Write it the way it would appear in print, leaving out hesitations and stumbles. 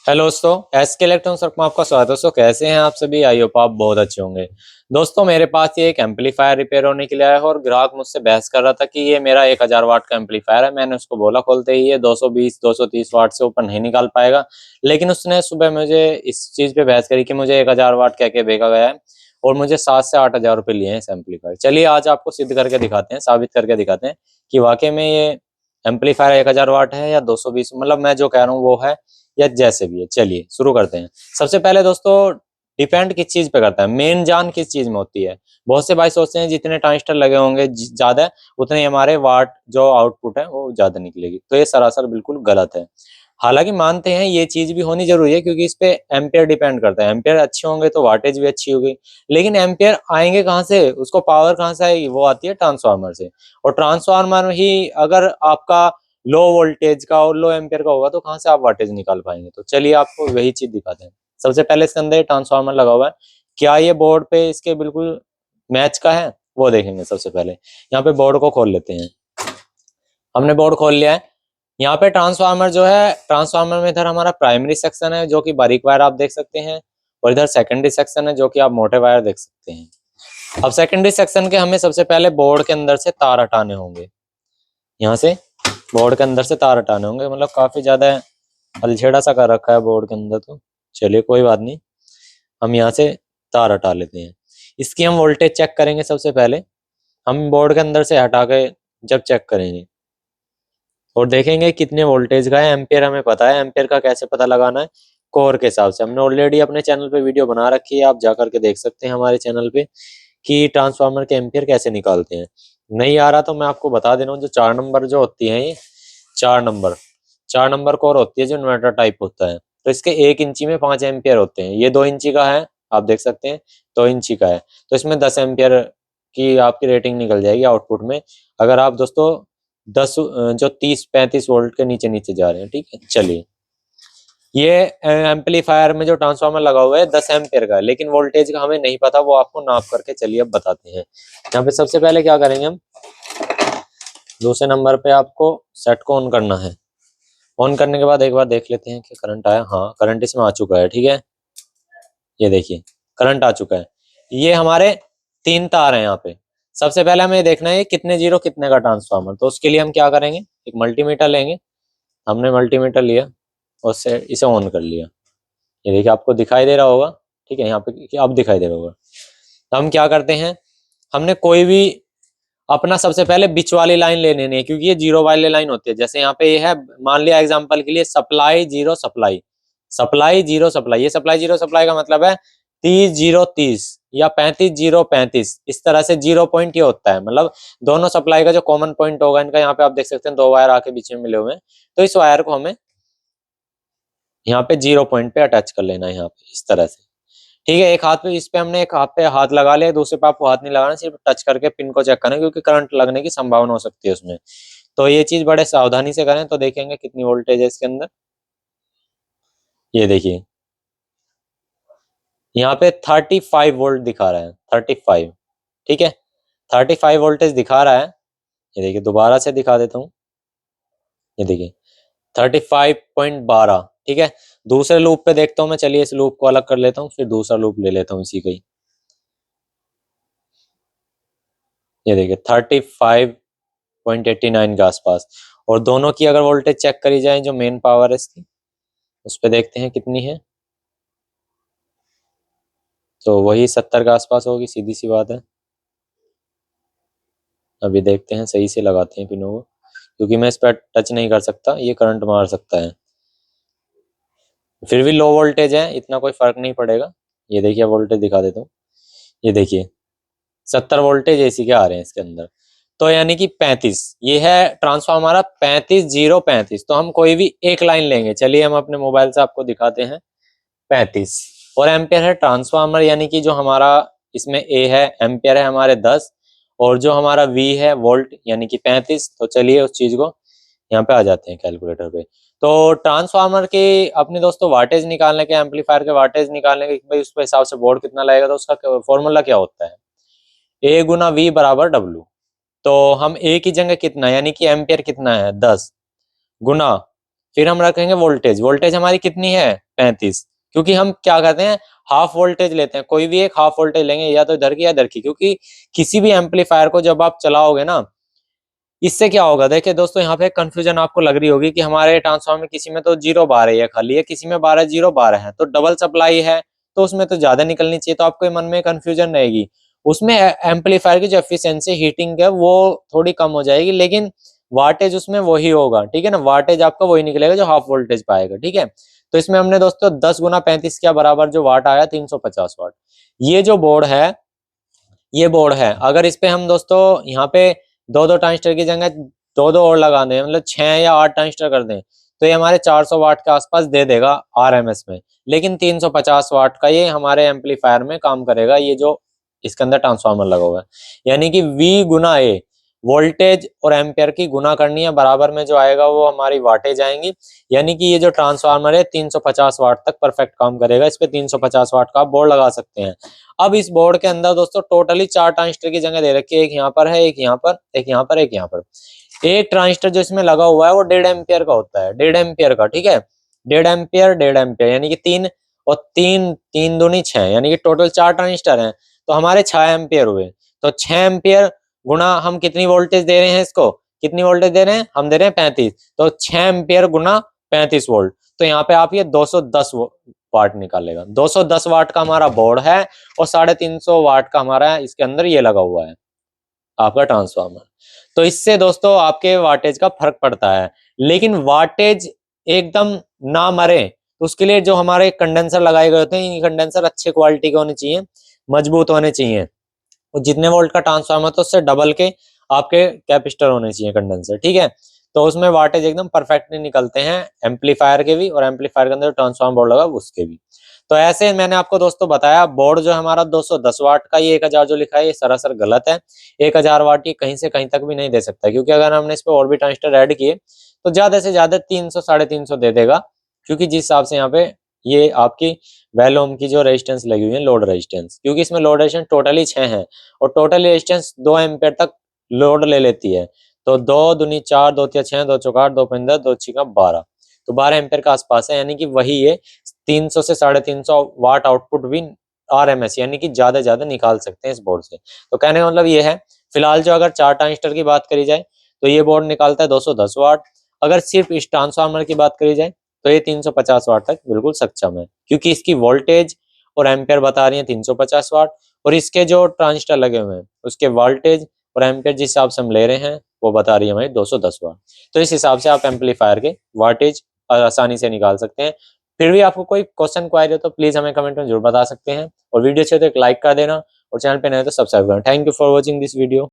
Hello दोस्तों, SK electronics work में आपका स्वागत है। दोस्तों कैसे हैं आप सभी? आई होप आप बहुत अच्छे होंगे। दोस्तों मेरे पास ये एक एम्पलीफायर रिपेयर होने के लिए आया है और ग्राहक मुझसे बहस कर रहा था कि ये मेरा 1000 वाट का एम्पलीफायर है। मैंने उसको बोला खोलते ही ये 220 230 वाट से ऊपर नहीं निकाल पाएगा, लेकिन उसने सुबह मुझे इस चीज पे बहस करी कि मुझे 1000 वाट कह के बेचा गया है और मुझे 7 से 8 हजार रुपये लिए हैं इस एम्पलीफायर। चलिए आज आपको सिद्ध करके दिखाते हैं, साबित करके दिखाते हैं कि वाकई में ये एम्पलीफायर 1000 वाट है या 220, मतलब मैं जो कह रहा हूँ वो है या जैसे भी है। चलिए शुरू करते हैं। सबसे पहले दोस्तों डिपेंड किस चीज पे करता है, मेन जान किस चीज में होती है। बहुत से भाई सोचते हैं जितने ट्रांजिस्टर लगे होंगे ज्यादा उतने हमारे वाट जो आउटपुट है वो ज्यादा निकलेगी, तो ये सरासर बिल्कुल गलत है। हालांकि मानते हैं ये चीज भी होनी जरूरी है क्योंकि इस पे एम्पियर डिपेंड करता है। एम्पियर अच्छे होंगे तो वाटेज भी अच्छी होगी, लेकिन एम्पियर आएंगे कहाँ से, उसको पावर कहाँ से आएगी? वो आती है ट्रांसफार्मर से। और ट्रांसफार्मर ही अगर आपका लो वोल्टेज का और लो एम्पियर का होगा तो कहाँ से आप वाटेज निकाल पाएंगे? तो चलिए आपको वही चीज दिखाते हैं। सबसे पहले इसके अंदर ट्रांसफार्मर लगा हुआ है, क्या ये बोर्ड पे इसके बिल्कुल मैच का है वो देखेंगे। सबसे पहले यहाँ पे बोर्ड को खोल लेते हैं। हमने बोर्ड खोल लिया है। यहाँ पे ट्रांसफार्मर जो है, ट्रांसफार्मर में इधर हमारा प्राइमरी सेक्शन है जो कि बारीक वायर आप देख सकते हैं, और इधर सेकेंडरी सेक्शन है जो कि आप मोटे वायर देख सकते हैं। अब सेकेंडरी सेक्शन के हमें सबसे पहले बोर्ड के अंदर से तार हटाने होंगे। यहाँ से बोर्ड के अंदर से तार हटाने होंगे, मतलब काफी ज्यादा अलछेड़ा सा कर रखा है बोर्ड के अंदर। तो चलिए कोई बात नहीं, हम यहाँ से तार हटा लेते हैं। इसकी हम वोल्टेज चेक करेंगे। सबसे पहले हम बोर्ड के अंदर से हटा के जब चेक करेंगे और देखेंगे कितने वोल्टेज का है। एम्पियर हमें पता है, एम्पियर का कैसे पता लगाना है? कोर के हिसाब से। हमने ऑलरेडी अपने चैनल पे वीडियो बना रखी है, आप जा करके देख सकते हैं हमारे चैनल पे कि ट्रांसफार्मर के एम्पियर कैसे निकालते हैं। नहीं आ रहा तो मैं आपको बता दे रहा हूँ। जो 4 नंबर जो होती है, ये 4 नंबर 4 नंबर कोर होती है जो इन्वर्टर टाइप होता है। तो इसके 1 इंची में 5 एम्पियर होते हैं। ये 2 इंची का है, आप देख सकते हैं 2 इंची का है। तो इसमें 10 एम्पियर की आपकी रेटिंग निकल जाएगी आउटपुट में, अगर आप दोस्तों 10 जो 30-35 वोल्ट के नीचे नीचे जा रहे हैं। ठीक है, चलिए ये एम्पलीफायर में जो ट्रांसफार्मर लगा हुआ है 10 एम्पियर का है, लेकिन वोल्टेज का हमें नहीं पता, वो आपको नाप करके चलिए अब बताते हैं। यहाँ पे सबसे पहले क्या करेंगे हम, दूसरे नंबर पे आपको सेट को ऑन करना है। ऑन करने के बाद एक बार देख लेते हैं कि करंट आया। हाँ, करंट इसमें आ चुका है। ठीक है, ये देखिए करंट आ चुका है। ये हमारे 3 तार हैं यहाँ पे। सबसे पहले हमें देखना है कितने जीरो कितने का ट्रांसफार्मर। तो उसके लिए हम क्या करेंगे, एक मल्टीमीटर लेंगे। हमने मल्टीमीटर लिया और से इसे ऑन कर लिया। ये देखिए आपको दिखाई दे रहा होगा। ठीक है, यहाँ पे अब दिखाई दे रहा होगा। तो हम क्या करते हैं, हमने कोई भी अपना सबसे पहले बीच वाली लाइन लेनी नहीं है, क्योंकि ये जीरो वाली लाइन होती है। जैसे यहाँ पे ये है, मान लिया एग्जांपल के लिए supply zero supply, supply zero supply. ये सप्लाई जीरो सप्लाई का मतलब है 30-0-30 या 35-0-35, इस तरह से 0 पॉइंट ये होता है। मतलब दोनों सप्लाई का जो कॉमन पॉइंट होगा इनका, यहाँ पे आप देख सकते हैं 2 वायर आके बीच में मिले हुए हैं। तो इस वायर को हमें यहाँ पे 0 पॉइंट पे अटैच कर लेना है, यहाँ पे इस तरह से। ठीक है, एक हाथ पे, इस पे हमने एक हाथ पे हाथ लगा लिया, दूसरे पे आपको हाथ नहीं लगाना, सिर्फ टच करके पिन को चेक करना, क्योंकि करंट लगने की संभावना हो सकती है उसमें। तो ये चीज बड़े सावधानी से करें। तो देखेंगे कितनी वोल्टेज है इसके अंदर। ये देखिए यहाँ पे 35 वोल्ट दिखा रहा है, 35। ठीक है, 35 वोल्टेज दिखा रहा है। ये देखिए दोबारा से दिखा देता हूँ। ये देखिए 35.12। ठीक है, दूसरे लूप पे देखता हूँ मैं। चलिए इस लूप को अलग कर लेता हूँ, फिर दूसरा लूप ले लेता हूँ इसी का ही। ये देखिए 35.89 के आसपास। और दोनों की अगर वोल्टेज चेक करी जाए, जो मेन पावर है इसकी, उस पर देखते हैं कितनी है। तो वही 70 के आसपास होगी, सीधी सी बात है। अभी देखते हैं, सही से लगाते हैं पिनों को, क्योंकि मैं इस पर टच नहीं कर सकता, ये करंट मार सकता है। फिर भी लो वोल्टेज है, इतना कोई फर्क नहीं पड़ेगा। ये देखिए वोल्टेज दिखा देता हूँ। ये देखिए 70 वोल्टेज एसी के आ रहे हैं इसके अंदर। तो यानी कि 35, ये है ट्रांसफार्मर हमारा 35-0-35। तो हम कोई भी एक लाइन लेंगे। चलिए हम अपने मोबाइल से आपको दिखाते हैं। 35 और एम्पियर है ट्रांसफार्मर, यानी कि जो हमारा इसमें ए है, एम्पियर है हमारे 10, और जो हमारा वी है वोल्ट, यानी कि 35। तो चलिए उस चीज को यहाँ पे आ जाते हैं कैलकुलेटर पे। तो ट्रांसफार्मर के अपने दोस्तों वाटेज निकालने के, एम्पलीफायर के वाटेज निकालने के, भाई उस हिसाब से बोर्ड कितना लगेगा, तो उसका फॉर्मूला क्या होता है, ए गुना वी बराबर डब्ल्यू। तो हम ए की जगह कितना, यानी कि एम्पियर कितना है 10, गुना, फिर हम रखेंगे वोल्टेज। वोल्टेज हमारी कितनी है 35, क्योंकि हम क्या करते हैं हाफ वोल्टेज लेते हैं, कोई भी एक हाफ वोल्टेज लेंगे, या तो इधर की या इधर की, क्योंकि किसी भी एम्पलीफायर को जब आप चलाओगे ना, इससे क्या होगा, देखिए दोस्तों यहाँ पे कंफ्यूजन आपको लग रही होगी कि हमारे ट्रांसफार्मर में किसी में तो 0 बार है खाली है, किसी में 12 0 12 है, तो डबल सप्लाई है तो उसमें तो ज्यादा निकलनी चाहिए, तो आपके मन में कंफ्यूजन रहेगी। उसमें एम्पलीफायर की जो एफिशिएंसी हीटिंग है वो थोड़ी कम हो जाएगी, लेकिन वाटेज उसमें वही होगा, ठीक है ना, वाटेज आपका वही निकलेगा जो हाफ वोल्टेज पाएगा, ठीक है। तो इसमें हमने दोस्तों 10 गुना 35 के बराबर जो वाट आया 350 वाट। ये जो बोर्ड है, ये बोर्ड है, अगर इस पे हम दोस्तों यहाँ पे दो दो ट्रांजिस्टर की जगह दो दो और लगा दें, मतलब 6 या 8 ट्रांजिस्टर कर दें, तो ये हमारे 400 वाट के आसपास दे देगा आरएमएस में, लेकिन 350 वाट का ये हमारे एम्पलीफायर में काम करेगा, ये जो इसके अंदर ट्रांसफार्मर लगा हुआ है। यानी कि V गुना A, वोल्टेज और एम्पियर की गुना करनी है, बराबर में जो आएगा वो हमारी वाटेज आएंगी। यानी कि ये जो ट्रांसफार्मर है 350 वाट तक परफेक्ट काम करेगा, इस पे 350 वाट का आप बोर्ड लगा सकते हैं। अब इस बोर्ड के अंदर दोस्तों टोटली 4 ट्रांजिस्टर की जगह दे रखी है, एक यहाँ पर है, एक यहाँ पर, एक यहाँ पर, एक यहाँ पर। एक ट्रांजिस्टर जो इसमें लगा हुआ है वो 1.5 एम्पियर का होता है, 1.5 एम्पियर का, ठीक है, 1.5 एम्पियर 1.5 एम्पियर, यानी कि 3 और 3 3 दूनी 6, यानी कि टोटल 4 ट्रांजिस्टर हैं, तो हमारे 6 एम्पियर हुए। तो 6 एम्पियर गुना हम कितनी वोल्टेज दे रहे हैं, इसको कितनी वोल्टेज दे रहे हैं, हम दे रहे हैं 35, तो 6 एम्पियर गुना 35 वोल्ट, तो यहाँ पे आप ये 210 वाट निकालेगा। 210 वाट का हमारा बोर्ड है और 350 वाट का हमारा इसके अंदर ये लगा हुआ है आपका ट्रांसफार्मर। तो इससे दोस्तों आपके वाटेज का फर्क पड़ता है, लेकिन वाटेज एकदम ना मरे तो उसके लिए जो हमारे कंडेंसर लगाए गए होते हैं, ये कंडेंसर अच्छे क्वालिटी के होने चाहिए, मजबूत होने चाहिए, और जितने वोल्ट का ट्रांसफार्मर तो उससे डबल के आपके कैपेसिटर होने चाहिए कंडेंसर, ठीक है। तो उसमें वाटेज एकदम परफेक्टली निकलते हैं, एम्पलीफायर के भी और एम्पलीफायर के अंदर ट्रांसफार्मर बोर्ड लगा उसके भी। तो ऐसे मैंने आपको दोस्तों बताया, बोर्ड जो हमारा 210 वाट का, ये 1000 जो लिखा है ये सरासर गलत है। 1000 वाट ये कहीं से कहीं तक भी नहीं दे सकता, क्योंकि अगर हमने इस पे और भी ट्रांजिस्टर ऐड किए तो ज्यादा से ज्यादा 300 350 दे देगा, क्योंकि जिस हिसाब से यहाँ पे ये आपकी 12 ओम की जो रेजिस्टेंस लगी हुई है, लोड रेजिस्टेंस, क्योंकि इसमें लोड रेजिस्टेंस टोटली 6 है और टोटल रेजिस्टेंस 2 एम्पियर तक लोड ले लेती है। तो 2 दूनी 4, 2 तिया 6, 2 चौका 8, 2 15, 2 छिका 12, तो 12 एम्पियर का आसपास है, यानी कि वही ये 300 से 350 वाट आउटपुट भी आरएमएस यानी कि ज्यादा निकाल सकते हैं इस बोर्ड से। तो कहने का मतलब ये है, फिलहाल जो अगर 4 ट्रांजिस्टर की बात करी जाए तो ये बोर्ड निकालता है 210 वाट। अगर सिर्फ इस ट्रांसफार्मर की बात करी जाए तो ये 350 वाट तक बिल्कुल सक्षम है, क्योंकि इसकी वोल्टेज और एम्पियर बता रही है 350 वाट, और इसके जो ट्रांजिस्टर लगे हुए हैं उसके वोल्टेज और एम्पियर जिस हिसाब से हम ले रहे हैं वो बता रही है हमारी 210 वाट। तो इस हिसाब से आप एम्पलीफायर के वाटेज आसानी से निकाल सकते हैं। फिर भी आपको कोई क्वेश्चन क्वारी हो तो प्लीज हमें कमेंट में जरूर बता सकते हैं, और वीडियो अच्छे तो एक लाइक कर देना, और चैनल पे नए तो सब्सक्राइब करना। Thank you for watching this video.